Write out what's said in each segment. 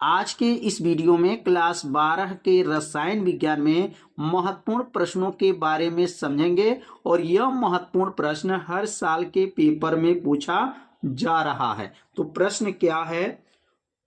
आज के इस वीडियो में क्लास 12 के रसायन विज्ञान में महत्वपूर्ण प्रश्नों के बारे में समझेंगे और यह महत्वपूर्ण प्रश्न हर साल के पेपर में पूछा जा रहा है। तो प्रश्न क्या है?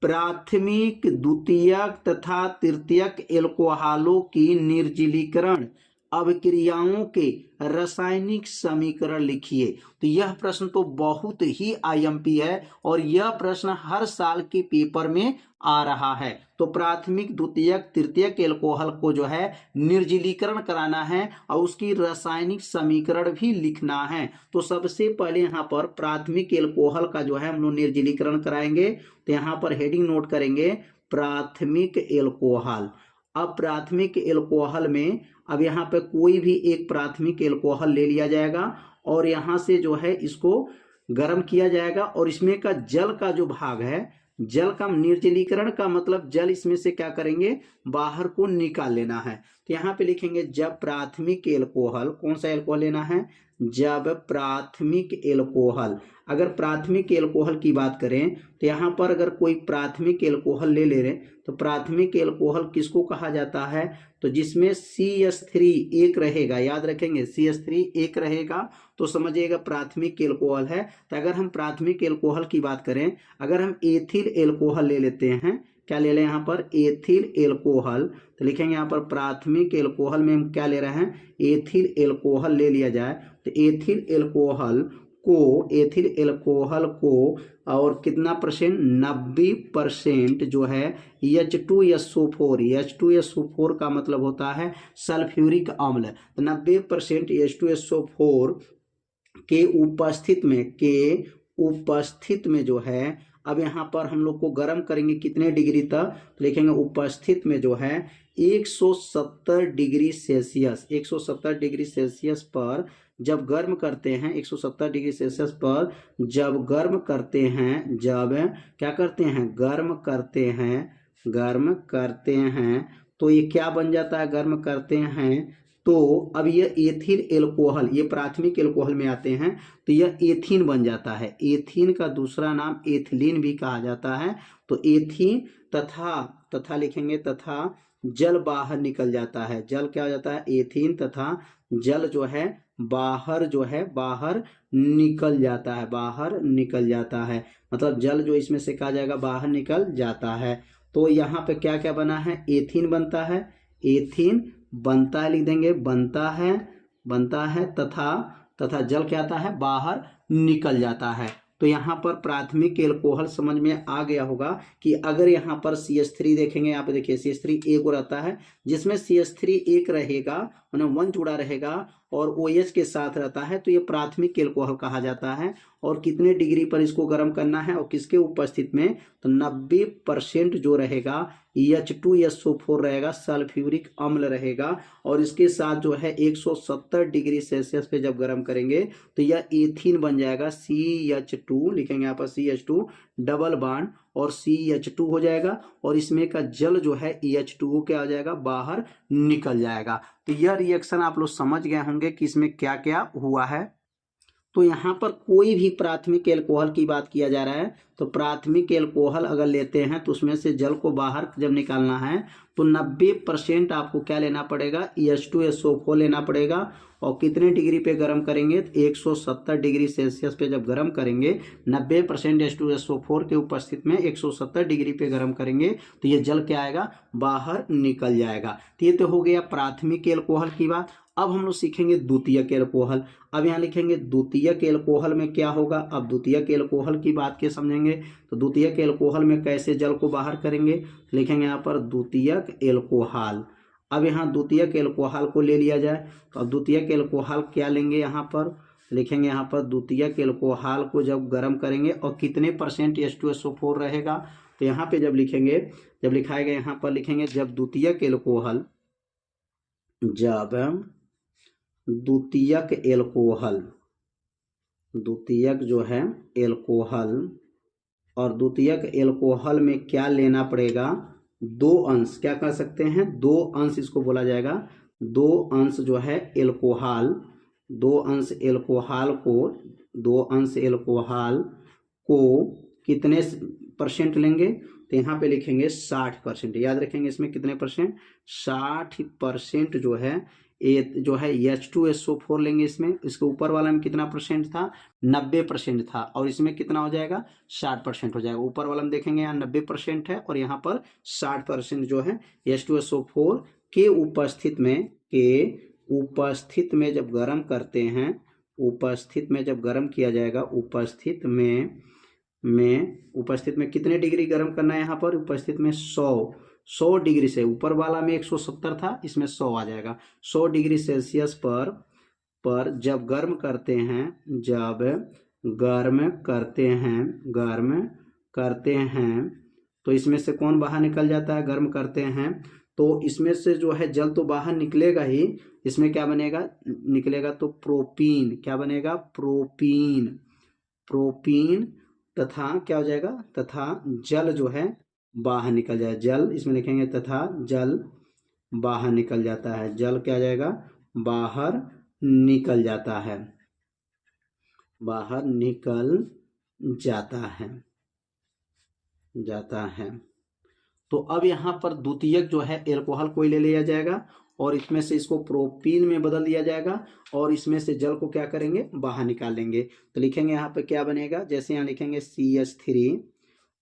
प्राथमिक, द्वितीयक तथा तृतीयक एल्कोहलों की निर्जलीकरण अभिक्रियाओं के रासायनिक समीकरण लिखिए। तो यह प्रश्न तो बहुत ही आईएमपी है और यह प्रश्न हर साल के पेपर में आ रहा है। तो प्राथमिक, द्वितीयक, तृतीयक एल्कोहल को जो है निर्जलीकरण कराना है और उसकी रासायनिक समीकरण भी लिखना है। तो सबसे पहले यहाँ पर प्राथमिक एल्कोहल का जो है हम लोग निर्जलीकरण कराएंगे। तो यहाँ पर हेडिंग नोट करेंगे प्राथमिक एल्कोहल। अब प्राथमिक एल्कोहल में अब यहाँ पे कोई भी एक प्राथमिक एल्कोहल ले लिया जाएगा और यहाँ से जो है इसको गर्म किया जाएगा और इसमें का जल का जो भाग है, जल का निर्जलीकरण का मतलब जल इसमें से क्या करेंगे, बाहर को निकाल लेना है। तो यहाँ पे लिखेंगे जब प्राथमिक एल्कोहल, कौन सा एल्कोहल लेना है, जब प्राथमिक एल्कोहल, अगर प्राथमिक एल्कोहल की बात करें तो यहाँ पर अगर कोई प्राथमिक एल्कोहल ले रहे तो प्राथमिक एल्कोहल किसको कहा जाता है, तो जिसमें CH3 एक रहेगा, याद रखेंगे CH3 एक रहेगा तो समझिएगा प्राथमिक एल्कोहल है। तो अगर हम प्राथमिक एल्कोहल की बात करें, अगर हम एथिल एल्कोहल ले लेते हैं, क्या ले लें यहाँ पर, एथिल एल्कोहल, तो लिखेंगे यहाँ पर प्राथमिक एल्कोहल में हम क्या ले रहे हैं, एथिल एल्कोहल ले लिया जाए। तो एथिल एल्कोहल को और कितना परसेंट, 90% जो है H2SO4, H2SO4 का मतलब होता है सल्फ्यूरिक अम्ल। तो 90% H2SO4 के उपस्थित में जो है, अब यहाँ पर हम लोग को गर्म करेंगे कितने डिग्री तक, तो लिखेंगे उपस्थित में जो है 170 डिग्री सेल्सियस, 170 डिग्री सेल्सियस पर जब गर्म करते हैं, 170 डिग्री सेल्सियस पर जब गर्म करते हैं, जब क्या करते हैं, गर्म करते हैं तो ये क्या बन जाता है, गर्म करते हैं तो अब ये एथिल एल्कोहल, ये प्राथमिक एल्कोहल में आते हैं तो यह एथीन बन जाता है। एथीन का दूसरा नाम एथिलीन भी कहा जाता है। तो एथीन तथा लिखेंगे तथा जल बाहर निकल जाता है, जल क्या हो जाता है, एथीन तथा जल जो है बाहर निकल जाता है, मतलब जल जो इसमें से कहा जाएगा बाहर निकल जाता है। तो यहाँ पे क्या क्या बना है, एथीन बनता है, एथीन बनता है, लिख देंगे बनता है तथा जल क्या आता है, बाहर निकल जाता है। तो यहाँ पर प्राथमिक एल्कोहल समझ में आ गया होगा कि अगर यहाँ पर CH3 देखेंगे, यहाँ पे देखिए CH3 एक और आता है, जिसमें CH3 एक रहेगा, मतलब 1 जुड़ा रहेगा और OH के साथ रहता है तो ये प्राथमिक एल्कोहल कहा जाता है। और कितने डिग्री पर इसको गर्म करना है और किसके उपस्थित में, तो 90% जो रहेगा H2SO4 रहेगा, सल्फ्यूरिक अम्ल रहेगा और इसके साथ जो है 170 डिग्री सेल्सियस पे जब गर्म करेंगे तो यह एथीन बन जाएगा, CH2 लिखेंगे यहाँ पर CH2 डबल बॉन्ड और CH2 हो जाएगा और इसमें का जल जो है H2O क्या हो जाएगा, बाहर निकल जाएगा। तो यह रिएक्शन आप लोग समझ गए होंगे कि इसमें क्या क्या हुआ है। तो यहाँ पर कोई भी प्राथमिक एल्कोहल की बात किया जा रहा है तो प्राथमिक एल्कोहल अगर लेते हैं तो उसमें से जल को बाहर जब निकालना है तो 90% आपको क्या लेना पड़ेगा, H2SO4 लेना पड़ेगा और कितने डिग्री पे गर्म करेंगे, 170 डिग्री सेल्सियस पे जब गर्म करेंगे, 90% H2SO4 के उपस्थित में 170 डिग्री पे गर्म करेंगे तो ये जल क्या आएगा, बाहर निकल जाएगा। तो ये तो हो गया प्राथमिक एल्कोहल की बात। अब हम लोग सीखेंगे द्वितीयक एल्कोहल। अब यहाँ लिखेंगे द्वितीयक एल्कोहल में क्या होगा, अब द्वितीयक एल्कोहल की बात के समझेंगे। तो द्वितीयक एल्कोहल में कैसे जल को बाहर करेंगे, लिखेंगे यहाँ पर द्वितीयक एल्कोहल। अब यहाँ द्वितीयक एल्कोहल को ले लिया जाए तो अब द्वितीयक एल्कोहल क्या लेंगे, यहाँ पर लिखेंगे यहाँ पर द्वितीयक एल्कोहल को जब गर्म करेंगे और कितने परसेंट H2SO4 रहेगा, तो यहाँ पे जब लिखेंगे, जब लिखाएगा यहाँ पर लिखेंगे जब द्वितीयक द्वितीयक जो है एल्कोहल और द्वितीयक एल्कोहल में क्या लेना पड़ेगा, 2 अंश, क्या कर सकते हैं, 2 अंश इसको बोला जाएगा, 2 अंश जो है एल्कोहल, 2 अंश एल्कोहल को कितने परसेंट लेंगे, तो यहाँ पे लिखेंगे 60%। याद रखेंगे इसमें कितने परसेंट, 60% जो है जो है H2SO4 लेंगे। इसमें इसके ऊपर वाला में कितना परसेंट था, 90% था, और इसमें कितना हो जाएगा, 60% हो जाएगा। ऊपर वाला में देखेंगे यहाँ 90% है और यहाँ पर 60% जो है H2SO4 के उपस्थित में जब गर्म करते हैं, उपस्थित में जब गर्म किया जाएगा, उपस्थित में कितने डिग्री गर्म करना है यहाँ पर, उपस्थित में 100 डिग्री से, ऊपर वाला में 170 था, इसमें 100 आ जाएगा। 100 डिग्री सेल्सियस पर जब गर्म करते हैं तो इसमें से कौन बाहर निकल जाता है, गर्म करते हैं तो इसमें से जो है जल तो बाहर निकलेगा ही, इसमें क्या बनेगा, निकलेगा तो प्रोपीन, क्या बनेगा, प्रोपीन तथा क्या हो जाएगा, तथा जल जो है बाहर निकल जाए, जल इसमें लिखेंगे तथा जल बाहर निकल जाता है, जल क्या जाएगा, बाहर निकल जाता है, बाहर निकल जाता है। तो अब यहाँ पर द्वितीयक जो है एल्कोहल कोई ले लिया जाएगा और इसमें से इसको प्रोपीन में बदल दिया जाएगा और इसमें से जल को क्या करेंगे, बाहर निकाल लेंगे। तो लिखेंगे यहाँ पे क्या बनेगा, जैसे यहाँ लिखेंगे CH3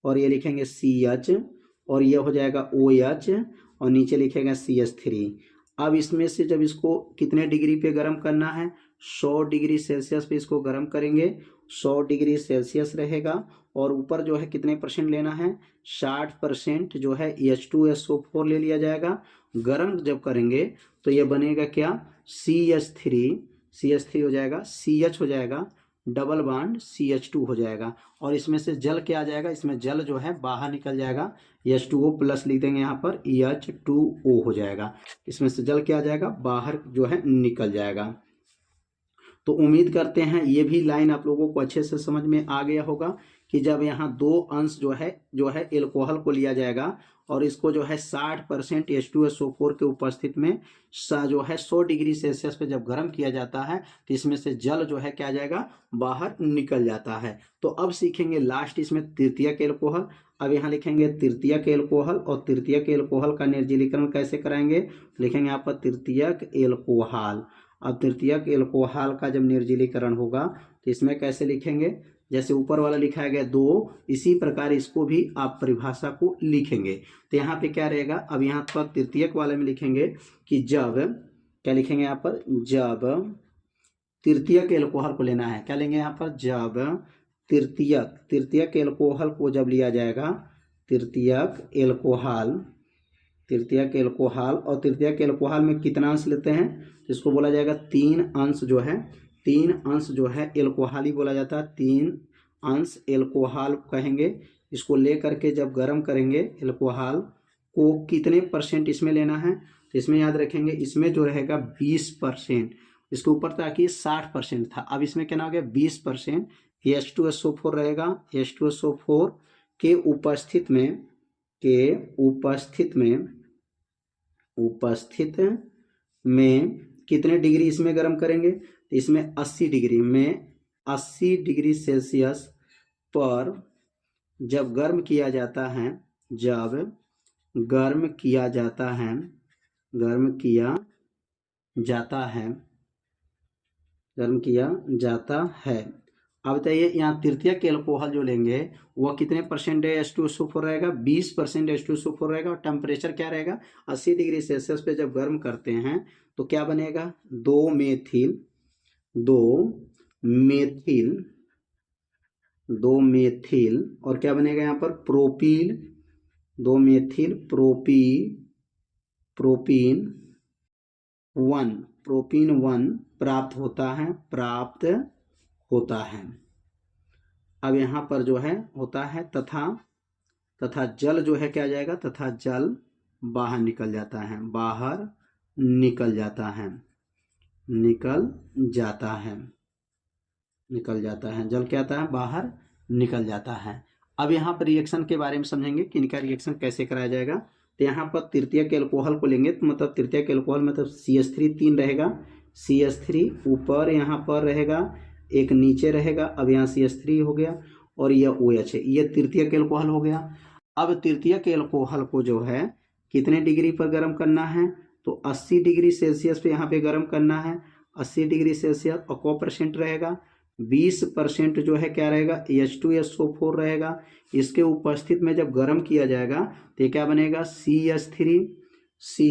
और ये लिखेंगे CH और ये हो जाएगा OH और नीचे लिखेगा CH3। अब इसमें से जब इसको कितने डिग्री पे गर्म करना है, 100 डिग्री सेल्सियस पे इसको गर्म करेंगे, 100 डिग्री सेल्सियस रहेगा और ऊपर जो है कितने परसेंट लेना है, 60% जो है H2SO4 ले लिया जाएगा। गर्म जब करेंगे तो ये बनेगा क्या, CH3 हो जाएगा, CH हो जाएगा, डबल बॉन्ड CH2 हो जाएगा और इसमें से जल क्या आ जाएगा, इसमें जल जो है बाहर निकल जाएगा, H2O प्लस लिख देंगे यहाँ पर, H2O हो जाएगा, इसमें से जल क्या आ जाएगा, बाहर जो है निकल जाएगा। तो उम्मीद करते हैं ये भी लाइन आप लोगों को अच्छे से समझ में आ गया होगा कि जब यहाँ दो अंश जो है एल्कोहल को लिया जाएगा और इसको जो है 60% H2SO4 के उपस्थित में जो है 100 डिग्री सेल्सियस पे जब गर्म किया जाता है तो इसमें से जल जो है क्या जाएगा, बाहर निकल जाता है। तो अब सीखेंगे लास्ट इसमें तृतीयक एल्कोहल। अब यहाँ लिखेंगे तृतीयक एल्कोहल और तृतीयक एल्कोहल का निर्जलीकरण कैसे कराएंगे, लिखेंगे यहाँ पर तृतीयक एल्कोहल। अब तृतीयक एल्कोहल का जब निर्जलीकरण होगा तो इसमें कैसे लिखेंगे, जैसे ऊपर वाला लिखा गया 2, इसी प्रकार इसको भी आप परिभाषा को लिखेंगे। तो यहाँ पे क्या रहेगा, अब यहाँ पर तृतीयक वाले में लिखेंगे कि जब क्या लिखेंगे यहाँ पर, जब तृतीयक एल्कोहल को लेना है, क्या लेंगे यहाँ पर, जब तृतीयक एल्कोहल को जब लिया जाएगा, तृतीयक एल्कोहल और तृतीयक एल्कोहल में कितना अंश लेते हैं, इसको बोला जाएगा 3 अंश जो है एल्कोहल ही बोला जाता है, 3 अंश एल्कोहल कहेंगे। इसको लेकर के जब गर्म करेंगे एल्कोहल को कितने परसेंट इसमें लेना है, तो इसमें याद रखेंगे इसमें जो रहेगा 20%, इसके ऊपर ताकि 60% था, अब इसमें क्या हो गया 20% H2SO4 रहेगा। H2SO4 के उपस्थित में कितने डिग्री इसमें गर्म करेंगे, तो इसमें 80 डिग्री सेल्सियस पर जब गर्म किया जाता है। अब बताइए यहाँ तृतीयक एल्कोहल जो लेंगे वह कितने परसेंट H2SO4 रहेगा, 20% H2SO4 रहेगा और टेम्परेचर क्या रहेगा, 80 डिग्री सेल्सियस पे जब गर्म करते हैं तो क्या बनेगा, 2 मेथिल और क्या बनेगा यहाँ पर, प्रोपीन, 2 मेथिल प्रोपीन 1 प्राप्त होता है। अब यहाँ पर जो है होता है तथा जल जो है क्या आ जाएगा, तथा जल बाहर निकल जाता है, जल क्या आता है, बाहर निकल जाता है। अब यहाँ पर रिएक्शन के बारे में समझेंगे कि इनका रिएक्शन कैसे कराया जाएगा। तो यहाँ पर तृतीयक एल्कोहल को लेंगे तो मतलब तृतीयक एल्कोहल मतलब CH3 3 रहेगा, CH3 ऊपर यहाँ पर रहेगा, एक नीचे रहेगा। अब यहाँ CH3 हो गया और यह OH है, यह तृतीयक एल्कोहल हो गया। अब तृतीयक एल्कोहल को जो है कितने डिग्री पर गर्म करना है, तो 80 डिग्री सेल्सियस पे यहाँ पे गर्म करना है, 80 डिग्री सेल्सियस। और को परसेंट रहेगा, 20% जो है क्या रहेगा, H2SO4 रहेगा। इसके उपस्थित में जब गर्म किया जाएगा तो ये क्या बनेगा, CH3 C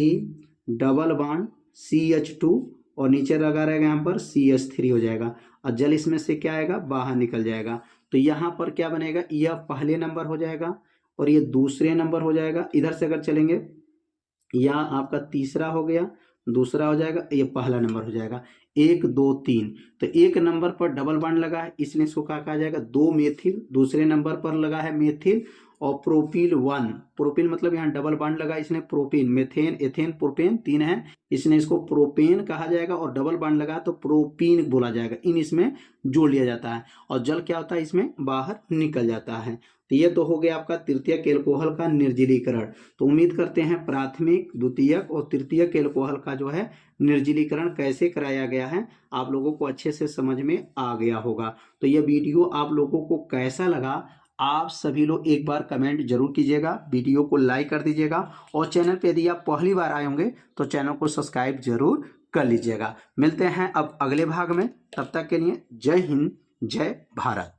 double bond CH2 और नीचे लगा रहेगा यहाँ पर CH3 हो जाएगा, और जल इसमें से क्या आएगा, बाहर निकल जाएगा। तो यहाँ पर क्या बनेगा, यह पहले नंबर हो जाएगा और ये दूसरे नंबर हो जाएगा। इधर से अगर चलेंगे, यह आपका तीसरा हो गया, दूसरा हो जाएगा, ये पहला नंबर हो जाएगा। 1 2 3, तो एक नंबर पर डबल बॉन्ड लगा है, इसलिए इसको क्या कहा जाएगा, 2 मेथिल। दूसरे नंबर पर लगा है मेथिल और प्रोपिल 1, प्रोपिल मतलब यहाँ डबल बॉन्ड लगा, इसने प्रोपेन, मेथेन, एथेन, प्रोपेन 3 है, इसने इसको प्रोपेन कहा जाएगा। और डबल बॉन्ड लगा तो प्रोपीन बोला जाएगा, इन इसमें जोड़ लिया जाता है और जल क्या होता है, इसमें बाहर निकल जाता है। तो ये तो हो गया आपका तृतीयक एल्कोहल का निर्जलीकरण। तो उम्मीद करते हैं प्राथमिक, द्वितीयक और तृतीयक एल्कोहल का जो है निर्जलीकरण कैसे कराया गया है आप लोगों को अच्छे से समझ में आ गया होगा। तो यह वीडियो आप लोगों को कैसा लगा, आप सभी लोग एक बार कमेंट जरूर कीजिएगा, वीडियो को लाइक कर दीजिएगा और चैनल पे यदि आप पहली बार आए होंगे तो चैनल को सब्सक्राइब जरूर कर लीजिएगा। मिलते हैं अब अगले भाग में, तब तक के लिए जय हिंद, जय भारत।